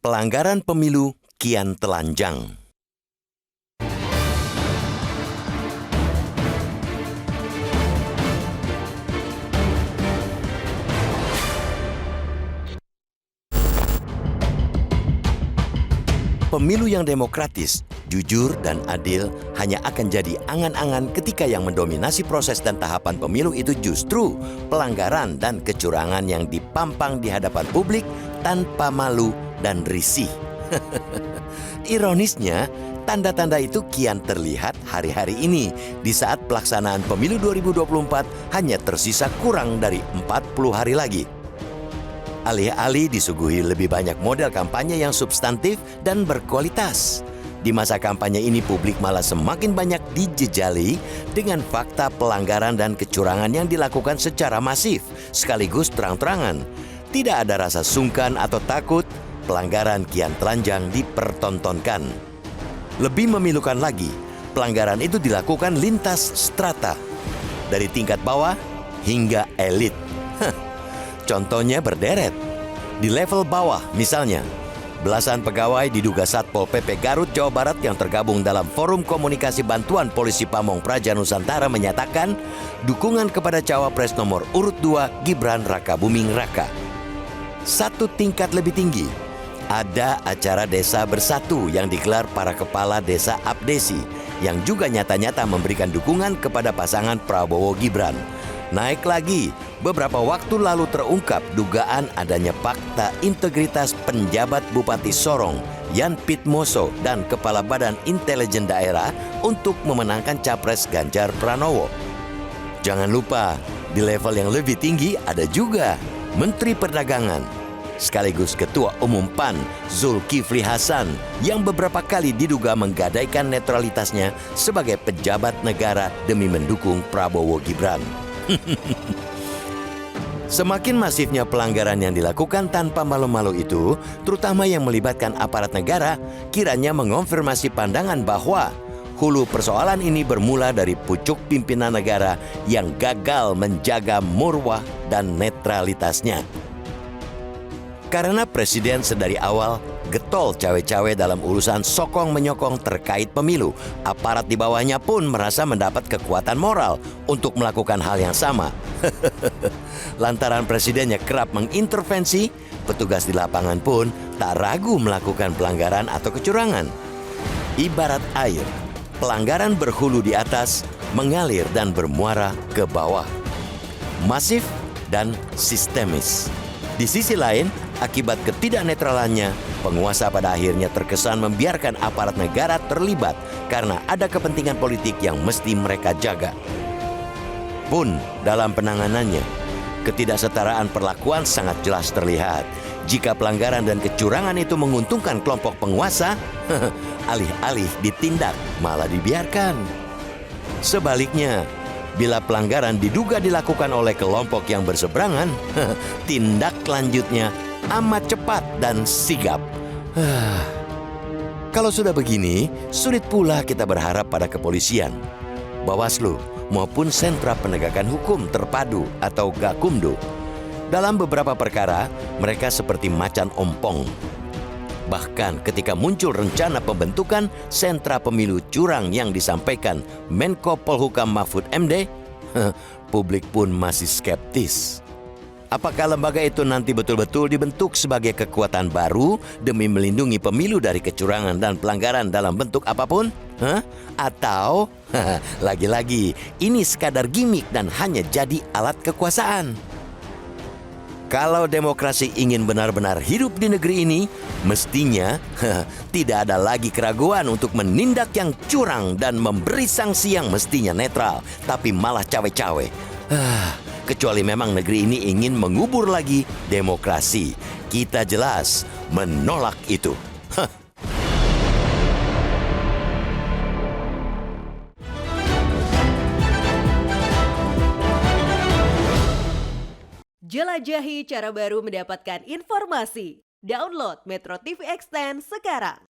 Pelanggaran pemilu kian telanjang. Pemilu yang demokratis, jujur, dan adil hanya akan jadi angan-angan ketika yang mendominasi proses dan tahapan pemilu itu justru pelanggaran dan kecurangan yang dipampang di hadapan publik tanpa malu dan risih. Ironisnya, tanda-tanda itu kian terlihat hari-hari ini di saat pelaksanaan pemilu 2024 hanya tersisa kurang dari 40 hari lagi. Alih-alih disuguhi lebih banyak model kampanye yang substantif dan berkualitas. Di masa kampanye ini publik malah semakin banyak dijejali dengan fakta pelanggaran dan kecurangan yang dilakukan secara masif, sekaligus terang-terangan. Tidak ada rasa sungkan atau takut, pelanggaran kian telanjang dipertontonkan. Lebih memilukan lagi, pelanggaran itu dilakukan lintas strata, dari tingkat bawah hingga elit. Contohnya berderet. Di level bawah misalnya, belasan pegawai diduga Satpol PP Garut, Jawa Barat yang tergabung dalam Forum Komunikasi Bantuan Polisi Pamong Praja Nusantara menyatakan dukungan kepada Cawapres nomor urut 2 Gibran Rakabuming Raka. Satu tingkat lebih tinggi, ada acara Desa Bersatu yang digelar para kepala desa abdesi yang juga nyata-nyata memberikan dukungan kepada pasangan Prabowo Gibran. Naik lagi, beberapa waktu lalu terungkap dugaan adanya fakta integritas penjabat Bupati Sorong, Yan Pitmoso, dan Kepala Badan Intelijen Daerah untuk memenangkan Capres Ganjar Pranowo. Jangan lupa, di level yang lebih tinggi ada juga Menteri Perdagangan, sekaligus Ketua Umum PAN Zulkifli Hasan yang beberapa kali diduga menggadaikan netralitasnya sebagai pejabat negara demi mendukung Prabowo Gibran. Semakin masifnya pelanggaran yang dilakukan tanpa malu-malu itu, terutama yang melibatkan aparat negara, kiranya mengonfirmasi pandangan bahwa hulu persoalan ini bermula dari pucuk pimpinan negara yang gagal menjaga marwah dan netralitasnya. Karena Presiden sedari awal getol cawe-cawe dalam urusan sokong-menyokong terkait pemilu, aparat di bawahnya pun merasa mendapat kekuatan moral untuk melakukan hal yang sama. Lantaran presidennya kerap mengintervensi, petugas di lapangan pun tak ragu melakukan pelanggaran atau kecurangan. Ibarat air, pelanggaran berhulu di atas, mengalir dan bermuara ke bawah. Masif dan sistemis. Di sisi lain, akibat ketidaknetralannya, penguasa pada akhirnya terkesan membiarkan aparat negara terlibat karena ada kepentingan politik yang mesti mereka jaga. Pun dalam penanganannya, ketidaksetaraan perlakuan sangat jelas terlihat. Jika pelanggaran dan kecurangan itu menguntungkan kelompok penguasa, alih-alih ditindak malah dibiarkan. Sebaliknya, bila pelanggaran diduga dilakukan oleh kelompok yang berseberangan, tindak lanjutnya amat cepat dan sigap. Kalau sudah begini, sulit pula kita berharap pada kepolisian, Bawaslu, maupun sentra penegakan hukum terpadu atau Gakumdu. Dalam beberapa perkara, mereka seperti macan ompong. Bahkan ketika muncul rencana pembentukan sentra pemilu curang yang disampaikan Menko Polhukam Mahfud MD, publik pun masih skeptis. Apakah lembaga itu nanti betul-betul dibentuk sebagai kekuatan baru demi melindungi pemilu dari kecurangan dan pelanggaran dalam bentuk apapun? Atau lagi-lagi ini sekadar gimmick dan hanya jadi alat kekuasaan? Kalau demokrasi ingin benar-benar hidup di negeri ini, mestinya tidak ada lagi keraguan untuk menindak yang curang dan memberi sanksi yang mestinya netral, tapi malah cawe-cawe. Kecuali memang negeri ini ingin mengubur lagi demokrasi. Kita jelas menolak itu. Jelajahi cara baru mendapatkan informasi. Download Metro TV Extend sekarang.